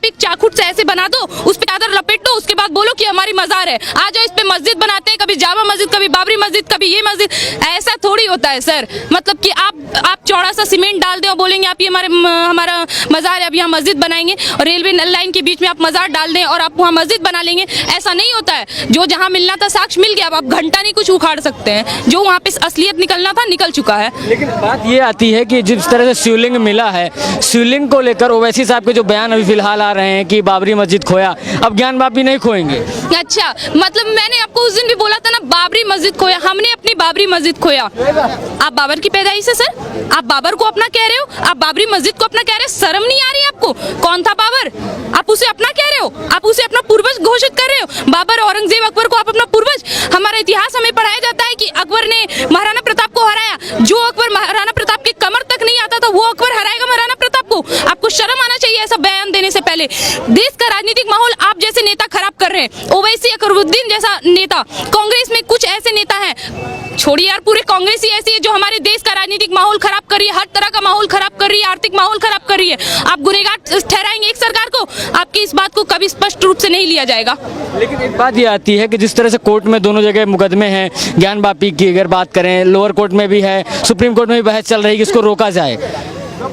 आप एक चाकूट से ऐसे बना दो, उस पे चादर लपेट दो, उसके बाद बोलो कि हमारी मजार है, आ जाओ इस पे मस्जिद बनाते हैं, कभी जामा मस्जिद, कभी बाबरी मस्जिद, कभी ये मस्जिद। ऐसा थोड़ी होता है सर। मतलब कि आप चौड़ा सा सीमेंट डाल दें और बोलेंगे आप ये हमारा मजार है, अब यहाँ मस्जिद बनाएंगे, और रेलवे नल लाइन के बीच में आप मजार डाल दें और आप वहाँ मस्जिद बना लेंगे। ऐसा नहीं होता है। जो जहाँ मिलना था साक्ष्य मिल गया, अब आप घंटा नहीं कुछ उखाड़ सकते हैं। जो वहाँ पे असलियत निकलना था निकल चुका है। लेकिन बात ये आती है कि जिस तरह से शिवलिंग मिला है, शिवलिंग को लेकर ओवैसी साहब के जो बयान अभी फिलहाल आ रहे हैं कि बाबरी मस्जिद खोया, अब ज्ञान वापी नहीं खोएंगे। अच्छा, मतलब मैंने आपको उस दिन भी बोला था ना, बाबरी मस्जिद खोया, हमने अपनी बाबरी मस्जिद खोया। आप बाबर की पैदाइश है सर, आप बाबर को अपना कह रहे हो, आप बाबरी मस्जिद को अपना कह रहे हो, शर्म नहीं आ रही आपको? कौन था बाबर? आप उसे अपना कह रहे हो, आप उसे अपना पूर्वज घोषित कर रहे हो। बाबर, औरंगजेब, अकबर को आप अपना पूर्वज। हमारा इतिहास हमें पढ़ाया जाता है कि अकबर ने महाराणा प्रताप को हराया। जो अकबर महाराणा प्रताप के कमर तक नहीं आता था, वो अकबर हराएगा महाराणा प्रताप को? आपको शर्म आना चाहिए ऐसा बयान देने से पहले। देश का राजनीतिक माहौल आप जैसे नेता खराब कर रहे हैं। ओवैसी अकबरुद्दीन जैसा नेता, कांग्रेस में कुछ ऐसे नेता हैं, छोड़िए यार, पूरे कांग्रेस ही ऐसी है जो हमारे देश का राजनीतिक माहौल खराब कर रही है, हर तरह का माहौल खराब कर रही है, आर्थिक माहौल खराब कर रही है। आप गुनहगार ठहराएंगे एक सरकार को? आपकी इस बात को कभी स्पष्ट रूप से नहीं लिया जाएगा। लेकिन एक बात ये आती है कि जिस तरह से कोर्ट में दोनों जगह मुकदमे हैं, ज्ञान वापी की अगर बात करें, लोअर कोर्ट में भी है, सुप्रीम कोर्ट में भी बहस चल रही है कि इसको रोका जाए।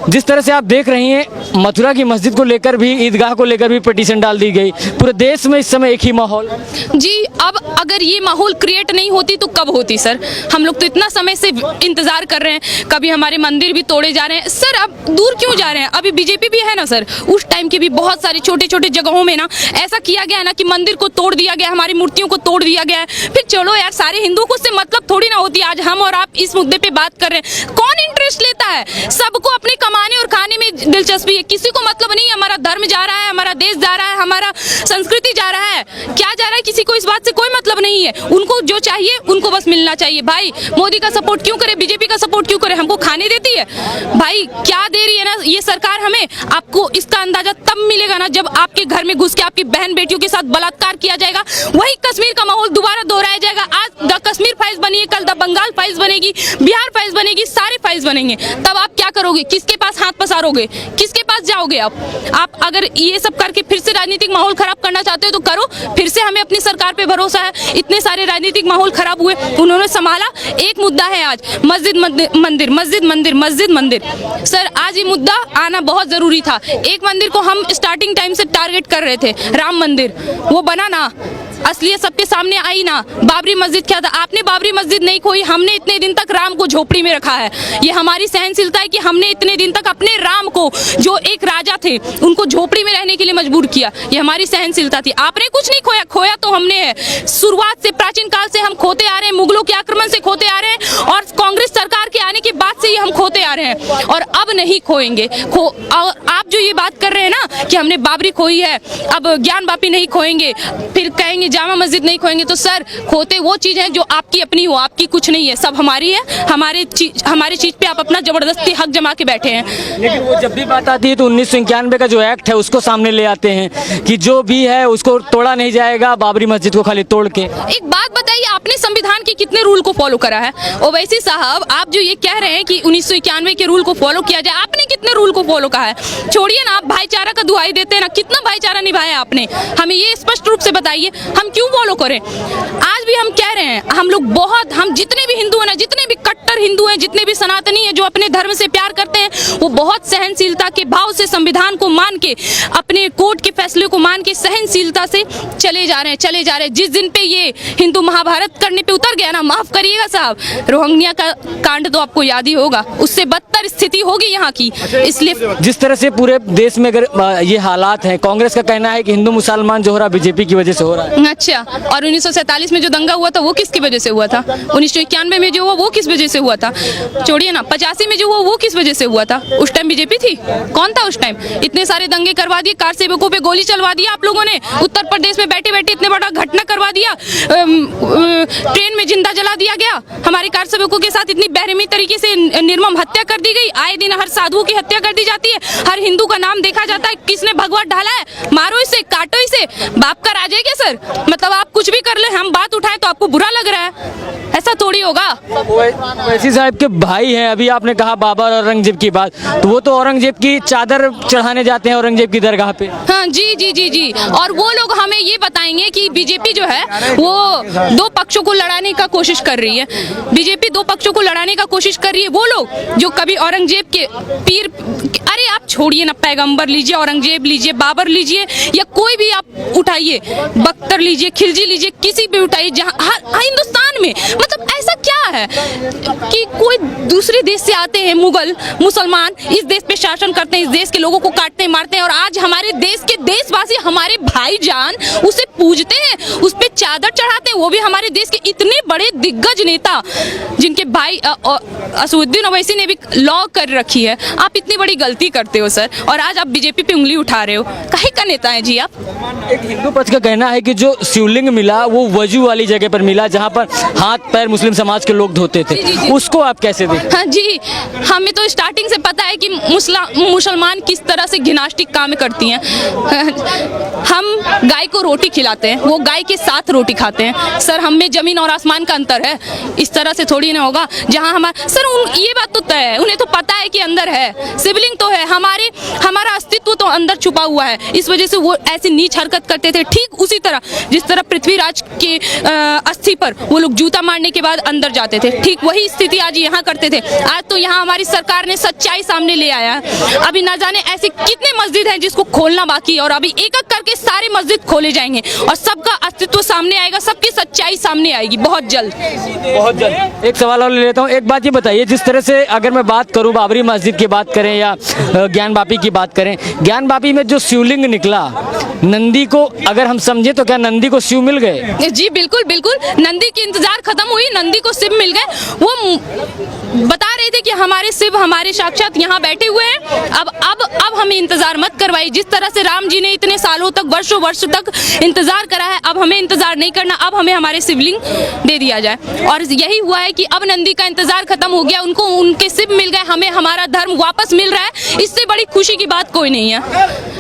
जिस तरह से आप देख रही हैं, मथुरा की मस्जिद को लेकर भी, ईदगाह को लेकर भी पिटीशन डाल दी गई। पूरे देश में इस समय एक ही माहौल जी। अब अगर ये माहौल क्रिएट नहीं होती तो कब होती सर? हम लोग तो इतना समय से इंतजार कर रहे हैं, कभी हमारे मंदिर भी तोड़े जा रहे हैं सर। अब दूर क्यों जा रहे हैं? अभी बीजेपी भी है ना सर, उस टाइम की भी बहुत सारी छोटे छोटे जगहों में ना ऐसा किया गया है ना कि मंदिर को तोड़ दिया गया, हमारी मूर्तियों को तोड़ दिया गया है। फिर चलो यार, सारे हिंदुओं को उससे मतलब थोड़ी ना होती। आज हम और आप इस मुद्दे पे बात कर रहे हैं, कौन इंटरेस्ट लेता है? सबको अपने कमाने और खाने में दिलचस्पी है, किसी को मतलब नहीं हमारा धर्म जा रहा है, हमारा देश जा रहा है, हमारा संस्कृति जा रहा है, क्या जा रहा है, किसी को इस बात से कोई मतलब नहीं है। उनको जो चाहिए उनको बस मिलना चाहिए। भाई मोदी का सपोर्ट क्यों करे, बीजेपी का सपोर्ट क्यों करे? हमको खाने देती है भाई, क्या दे रही है ना ये सरकार हमें। आपको इसका अंदाजा तब मिलेगा ना जब आपके घर में घुस के आपकी बहन बेटियों के साथ बलात्कार किया जाएगा। वही कश्मीर का माहौल दोबारा दोहराया जाएगा। आज द कश्मीर फाइल्स बनी है, कल द बंगाल फाइल्स बनेगी, बिहार फाइल्स बनेगी, सारे फाइल्स बनेंगे। तब आप क्या करोगे? किसके पास हाथ पसारोगे? किसके पास जाओगे आप अगर ये सब करके फिर से राजनीतिक माहौल खराब करना चाहते हो तो करो। फिर से हमें अपनी सरकार पे भरोसा है। इतने सारे राजनीतिक माहौल खराब हुए, उन्होंने संभाला। एक मुद्दा है आज, मस्जिद मंदिर, मस्जिद मंदिर, मस्जिद मंदिर। सर आज ये मुद्दा आना बहुत जरूरी था। एक मंदिर को हम स्टार्टिंग टाइम से टारगेट कर रहे थे, राम मंदिर, वो बना ना, असलियत सबके सामने आई ना। बाबरी मस्जिद क्या था? आपने बाबरी मस्जिद नहीं खोई, हमने इतने दिन तक राम को झोपड़ी में रखा है। ये हमारी सहनशीलता है कि हमने इतने दिन तक अपने राम को, जो एक राजा थे, उनको झोपड़ी में रहने के लिए मजबूर किया। ये हमारी सहनशीलता थी। आपने कुछ नहीं खोया, खोया तो हमने है। शुरुआत से, प्राचीन काल से हम खोते आ रहे हैं, मुगलों के आक्रमण से खोते आ रहे हैं, और कांग्रेस सरकार के आने के बाद से ही हम खोते आ रहे हैं, और अब नहीं खोएंगे। और आप जो ये बात कर रहे हैं ना कि हमने बाबरी खोई है, अब ज्ञान वापी नहीं खोएंगे, फिर कहेंगे जामा मस्जिद नहीं खोएंगे, तो सर खोते वो चीज है जो आपकी अपनी हो, आपकी कुछ नहीं है, सब हमारी है। हमारी चीज पे आप अपना जबरदस्ती हक जमा के बैठे हैं। लेकिन वो जब भी बात आती है तो 1991 का जो एक्ट है उसको सामने ले आते हैं कि जो भी है उसको तोड़ा नहीं जाएगा, बाबरी मस्जिद को खाली तोड़ के। एक बात बताइए, आपने संविधान के कितने रूल को फॉलो करा है? ओवैसी साहब, आप जो ये कह रहे हैं कि 1991 के रूल को फॉलो किया जाए, आपने कितने रूल को फॉलो करा है? छोड़िए ना, आप भाईचारा का दुहाई देते हैं ना, कितना भाईचारा निभाया आपने? हमें ये स्पष्ट रूप से बताइए, हम क्यों फॉलो करें? आज भी हम कह रहे हैं, हम जितने भी हिंदू हैं ना, जितने भी कट्टर हिंदू हैं, जितने भी सनातनी हैं जो अपने धर्म से प्यार करते हैं, वो बहुत सहनशीलता के भाव से संविधान को मान के, अपने कोर्ट के फैसले को मान के सहनशीलता से चले जा रहे हैं। जिस दिन पे ये हिंदू महाभारत करने पे उतर गया ना, माफ करिएगा साहब, रोहिंग्या का कांड तो आपको याद ही होगा, उससे बदतर स्थिति होगी यहाँ की। इसलिए जिस तरह से पूरे देश में अगर ये हालात हैं, कांग्रेस का कहना है कि हिंदू मुसलमान जो हो रहा बीजेपी की वजह से हो रहा है। अच्छा, और 1947 में जो दंगा हुआ था वो किसकी वजह से हुआ था? 1991 में जो हुआ वो किस वजह से हुआ था? छोड़िए ना, 85 में जो हुआ वो किस वजह से हुआ था? उस टाइम बीजेपी थी? कौन था उस टाइम? इतने सारे दंगे करवा दिए, कार सेवकों पे गोली चलवा दिया आप लोगों ने, उत्तर प्रदेश में बैठे बैठे इतने बड़ा घटना करवा दिया, ट्रेन में जिंदा जला दिया गया, हमारे कार सेवकों के साथ इतनी बेरहमी तरीके से निर्मम हत्या कर दी गई। आए दिन हर साधुओं की हत्या कर दी जाती है, हर हिंदू का नाम देखा जाता है, किसने भगवा ढाला है, मारो इसे, काटो इसे। बाप का राज है क्या सर? मतलब आप कुछ भी कर ले, हम बात उठाएं तो आपको बुरा लग रहा है? ऐसा ऐसा थोड़ी होगा। ओवैसी साहब के भाई हैं, अभी आपने कहा बाबर और औरंगजेब की बात, तो वो तो औरंगजेब की चादर चढ़ाने जाते हैं औरंगजेब की दरगाह पे। हाँ जी जी जी जी। और वो लोग हमें ये बताएंगे कि बीजेपी जो है वो दो पक्षों को लड़ाने का कोशिश कर रही है। बीजेपी दो पक्षों को लड़ाने का कोशिश कर रही है। वो लोग जो कभी औरंगजेब के पीर, अरे आप छोड़िए ना, पैगंबर लीजिए, औरंगजेब लीजिए, बाबर लीजिए, या कोई भी आप उठाइए, बख्तर लीजिए, खिलजी लीजिए, किसी भी उठाइए, जहाँ हिंदुस्तान में मतलब ऐसा क्या है कि कोई दूसरे देश से आते हैं मुगल मुसलमान, इस देश पे शासन करते हैं, इस देश के लोगों को काटते हैं, मारते हैं, और आज हमारे देश के देशवासी, हमारे भाईजान उसे पूजते हैं, उस पे चादर चढ़ाते हैं। वो भी हमारे देश के इतने बड़े दिग्गज नेता जिनके भाई असदुद्दीन ओवैसी ने भी लॉ कर रखी है। आप इतनी बड़ी गलती करते हो सर, और आज आप बीजेपी पे उंगली उठा रहे हो। काहे का नेता है जी आप? एक हिंदू पक्ष का कहना है कि जो शिवलिंग मिला वो वजू वाली जगह पर मिला, जहाँ पर हाथ पैर मुस्लिम समाज के लोग धोते थे। जी, जी। उसको आप कैसे देखते? हाँ जी, हमें तो स्टार्टिंग से पता है कि मुसलमान किस तरह से घिनास्टिक काम करती हैं। हम गाय को रोटी खिलाते हैं, वो गाय के साथ रोटी खाते हैं। सर हम में जमीन और आसमान का अंतर है, इस तरह से थोड़ी ना होगा। जहाँ हमारा सर ये बात तो तय है, उन्हें तो पता है कि अंदर है, शिवलिंग तो है, हमारा अस्तित्व तो अंदर छुपा हुआ है। इस वजह से वो ऐसी नीच हरकत करते थे। ठीक उसी तरह जिस तरह पृथ्वीराज के अस्थि पर वो लोग जूता मारने के बाद अंदर जाते थे, ठीक वही स्थिति आज यहाँ करते थे। आज तो यहाँ हमारी सरकार ने सच्चाई सामने ले आया है। अभी ना जाने ऐसे कितने मस्जिद हैं जिसको खोलना बाकी है, और अभी एक एक करके सारे मस्जिद खोले जाएंगे और सबका अस्तित्व सामने आएगा, सबकी सच्चाई सामने आएगी बहुत जल्द। बहुत जल्द। एक सवाल और ले लेता हूँ। एक बात ये बताइए, जिस तरह से अगर मैं बात करूँ बाबरी मस्जिद की बात करें या ज्ञान वापी की बात करें, ज्ञान वापी में जो शिवलिंग निकला, नंदी को अगर हम समझे तो क्या नंदी को शिव मिल गए? जी बिल्कुल बिल्कुल, नंदी की इंतजार खत्म हुई, नंदी को शिव मिल गए। वो बता रहे थे कि हमारे शिव हमारे साक्षात यहाँ बैठे हुए हैं। अब हमें इंतजार मत करवाइए। जिस तरह से राम जी ने इतने सालों तक, वर्षों वर्षों तक इंतजार करा है, अब हमें इंतजार नहीं करना। अब हमें हमारे शिवलिंग दे दिया जाए। और यही हुआ है कि अब नंदी का इंतजार खत्म हो गया, उनको उनके शिव मिल गए, हमें हमारा धर्म वापस मिल रहा है। इससे बड़ी खुशी की बात कोई नहीं है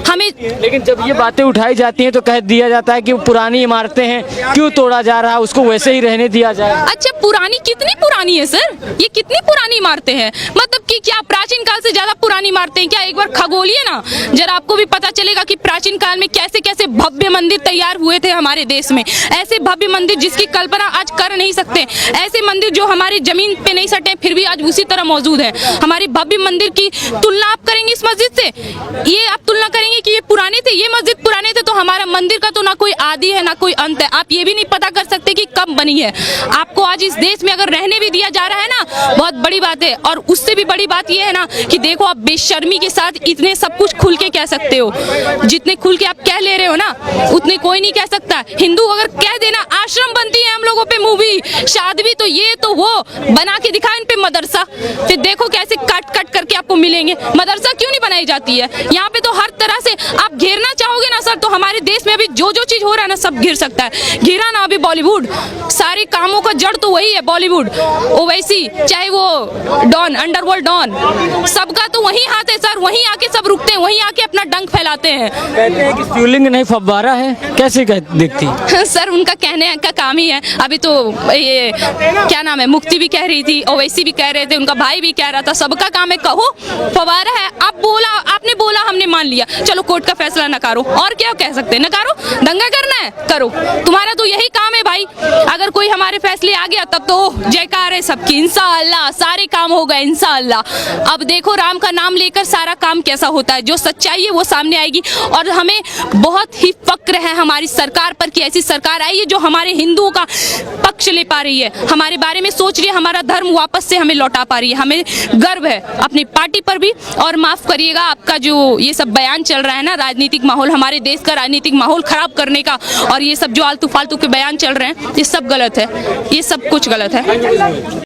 हमें। लेकिन जब ये बातें उठाई जाती हैं तो कह दिया जाता है कि पुरानी इमारतें हैं, क्यों तोड़ा जा रहा है, उसको वैसे ही रहने दिया जाए। अच्छा पुरानी, कितनी पुरानी है सर? ये कितनी पुरानी इमारतें हैं? मतलब कि क्या प्राचीन काल से ज्यादा पुरानी इमारतें हैं क्या? एक बार खगोलिए ना, जरा आपको भी पता चलेगा कि प्राचीन काल में कैसे कैसे भव्य मंदिर तैयार हुए थे हमारे देश में। ऐसे भव्य मंदिर जिसकी कल्पना आज कर नहीं सकते, ऐसे मंदिर जो हमारी जमीन पे नहीं सटे फिर भी आज उसी तरह मौजूद है। हमारी भव्य मंदिर की तुलना आप करेंगे इस मस्जिद से? ये आप तुलना करेंगे कि ये पुराने थे, ये मस्जिद पुराने थे, तो हमारा मंदिर का तो ना कोई आदि है ना कोई अंत है। आप ये भी नहीं पता कर सकते कि कब बनी है। आपको आज इस देश में अगर रहने भी दिया जा रहा है ना, बहुत बड़ी बात है। और उससे भी बड़ी बात ये है ना कि देखो आप बेशर्मी के साथ इतने सब कुछ खुल के कह सकते हो, जितने खुल के आप कह ले रहे हो ना उतने कोई नहीं कह सकता। हिंदू अगर कह देना आश्रम बनती है हम लोगों पे मूवी, शादी तो ये तो वो बना के दिखा इन पे मदरसा, फिर देखो कैसे कट कट करके आपको मिलेंगे। मदरसा क्यों नहीं बनाई जाती है? यहाँ पे तो हर तरह से आप घेरना चाहोगे ना सर, तो हमारे देश में अभी जो जो चीज हो रहा है ना सब घिर सकता है। घिरा ना अभी बॉलीवुड, सारे कामों का जड़ तो वही है बॉलीवुड। ओवैसी चाहे वो डॉन, अंडरवर्ल्ड डॉन, सबका तो वही हाथ है सर। वहीं आके सब रुकते हैं, वहीं आके अपना डंक फैलाते हैं। कहते हैं कि शिवलिंग नहीं फव्वारा है, कैसे देखती? सर उनका कहने का काम ही है। अभी तो ये क्या नाम है, मुक्ति भी कह रही थी, ओवैसी भी कह रहे थे, उनका भाई भी कह रहा था, सबका काम है कहो फव्वारा है। आपने बोला हमने मान लिया, चलो कोर्ट का फैसला नकारो। और क्या कह सकते हैं? नकारो, दंगा करना है करो, तुम्हारा तो यही काम है भाई। अगर कोई हमारे फैसले आ गया तब तो जयकार है सबकी, इंशाअल्लाह सारे काम हो गए इंशाअल्लाह। अब देखो राम का नाम लेकर सारा काम कैसा होता है, जो सच्चाई है वो सामने आएगी। और हमें बहुत ही फक्र है हमारी सरकार पर कि ऐसी सरकार आई है जो हमारे हिंदुओं का पक्ष ले पा रही है, हमारे बारे में सोच रही है, हमारा धर्म वापस से हमें लौटा पा रही है। हमें गर्व है अपनी पार्टी पर भी। और माफ करिएगा आपका जो ये सब बयान चल रहा है ना, राजनीतिक माहौल, हमारे देश का राजनीतिक माहौल खराब करने का, और ये सब जो आलतू फालतू के बयान चल रहे हैं ये सब गलत है, ये सब कुछ गलत है।